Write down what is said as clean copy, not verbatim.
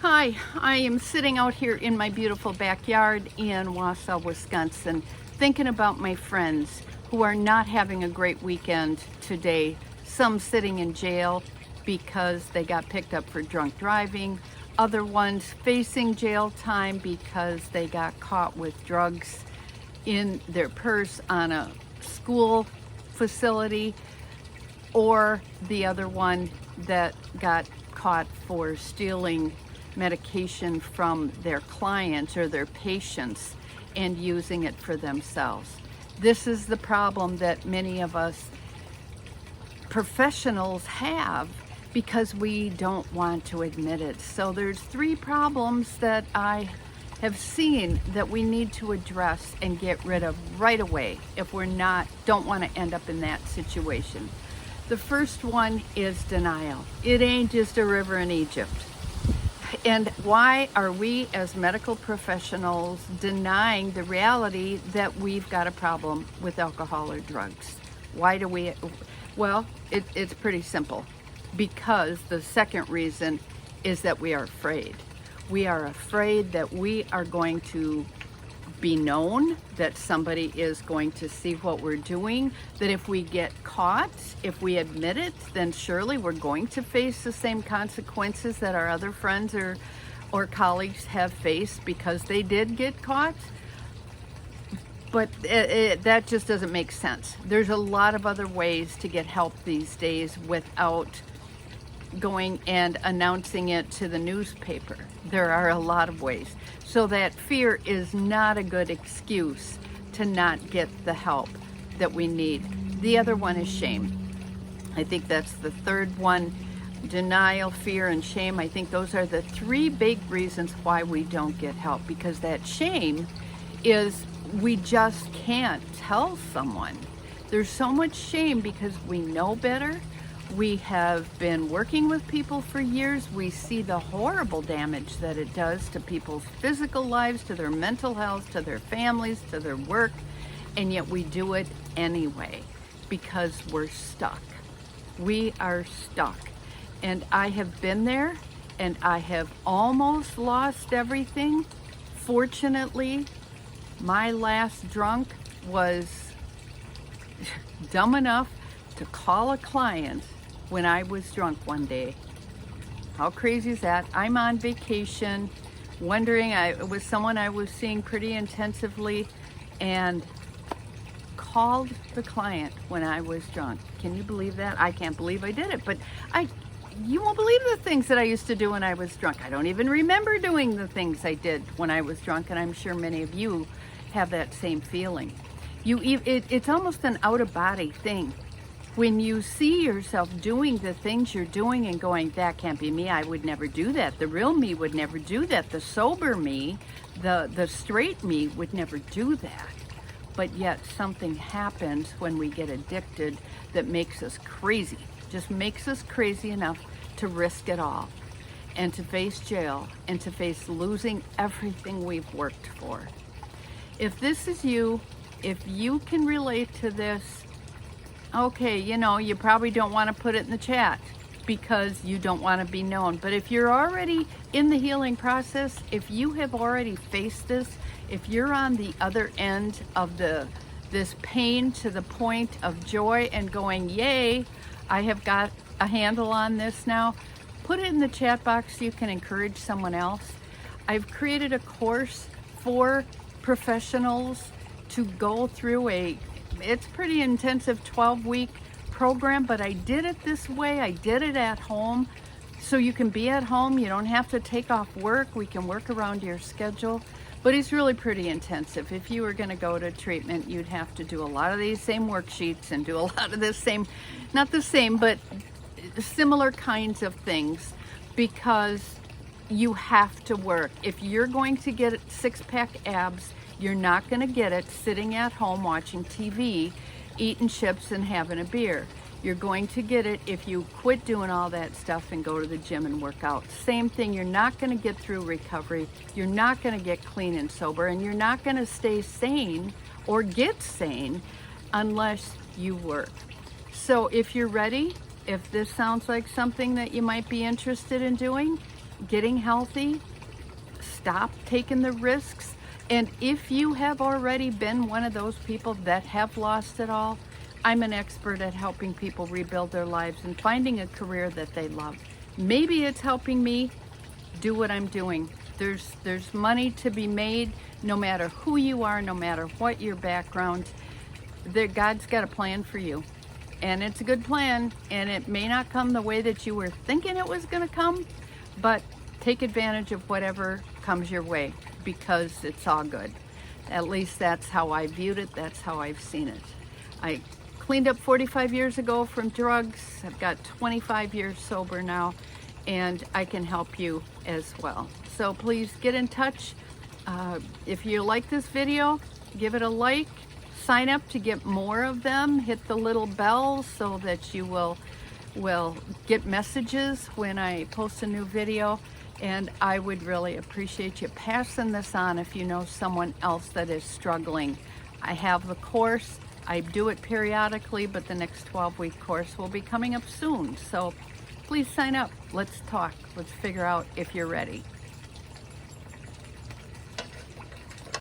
Hi, I am sitting out here in my beautiful backyard in Wausau, Wisconsin, thinking about my friends who are not having a great weekend today. Some sitting in jail because they got picked up for drunk driving, other ones facing jail time because they got caught with drugs in their purse on a school facility, or the other one that got caught for stealing medication from their clients or their patients and using it for themselves. This is the problem that many of us professionals have because we don't want to admit it. So there's three problems that I have seen that we need to address and get rid of right away if we're don't want to end up in that situation. The first one is denial. It ain't just a river in Egypt. And why are we as medical professionals denying the reality that we've got a problem with alcohol or drugs? Why do we? Well, it's pretty simple. Because the second reason is that we are afraid. We are afraid that we are going to be known, that somebody is going to see what we're doing, that if we get caught, if we admit it, then surely we're going to face the same consequences that our other friends or colleagues have faced because they did get caught. But that just doesn't make sense. There's a lot of other ways to get help these days without going and announcing it to the newspaper. There are a lot of ways. So that fear is not a good excuse to not get the help that we need. The other one is shame. I think that's the third one. Denial, fear, and shame. I think those are the three big reasons why we don't get help, because that shame is we just can't tell someone. There's so much shame because we know better. We have been working with people for years. We see the horrible damage that it does to people's physical lives, to their mental health, to their families, to their work, and yet we do it anyway because we're stuck. We are stuck. And I have been there, and I have almost lost everything. Fortunately, my last drunk was dumb enough to call a client when I was drunk one day. How crazy is that? I'm on vacation, wondering, it was someone I was seeing pretty intensively, and called the client when I was drunk. Can you believe that? I can't believe I did it, but you won't believe the things that I used to do when I was drunk. I don't even remember doing the things I did when I was drunk, and I'm sure many of you have that same feeling. It's almost an out-of-body thing. When you see yourself doing the things you're doing and going, that can't be me, I would never do that. The real me would never do that. The sober me, the straight me would never do that. But yet something happens when we get addicted that makes us crazy, just makes us crazy enough to risk it all and to face jail and to face losing everything we've worked for. If this is you, if you can relate to this, okay, you probably don't want to put it in the chat because you don't want to be known. But if you're already in the healing process, if you have already faced this, if you're on the other end of this pain to the point of joy and going, yay, I have got a handle on this now, put it in the chat box so you can encourage someone else. I've created a course for professionals to go through it's pretty intensive 12-week program, but I did it this way. I did it at home. So you can be at home. You don't have to take off work. We can work around your schedule. But it's really pretty intensive. If you were going to go to treatment, you'd have to do a lot of these same worksheets and do a lot of this same, not the same, but similar kinds of things, because you have to work. If you're going to get six-pack abs, you're not going to get it sitting at home watching TV, eating chips and having a beer. You're going to get it if you quit doing all that stuff and go to the gym and work out. Same thing, you're not going to get through recovery. You're not going to get clean and sober, and you're not going to stay sane or get sane unless you work. So if you're ready, if this sounds like something that you might be interested in doing, getting healthy. Stop taking the risks. And if you have already been one of those people that have lost it all, I'm an expert at helping people rebuild their lives and finding a career that they love. Maybe it's helping me do what I'm doing. There's money to be made no matter who you are, no matter what your background. God's got a plan for you. And it's a good plan, and it may not come the way that you were thinking it was going to come, but take advantage of whatever comes your way, because it's all good. At least that's how I viewed it. That's how I've seen it. I cleaned up 45 years ago from drugs. I've got 25 years sober now, and I can help you as well. So please get in touch. If you like this video, give it a like. Sign up to get more of them. Hit the little bell so that you will get messages when I post a new video. And I would really appreciate you passing this on if you know someone else that is struggling. I have the course. I do it periodically, but the next 12-week course will be coming up soon. So please sign up. Let's talk. Let's figure out if you're ready.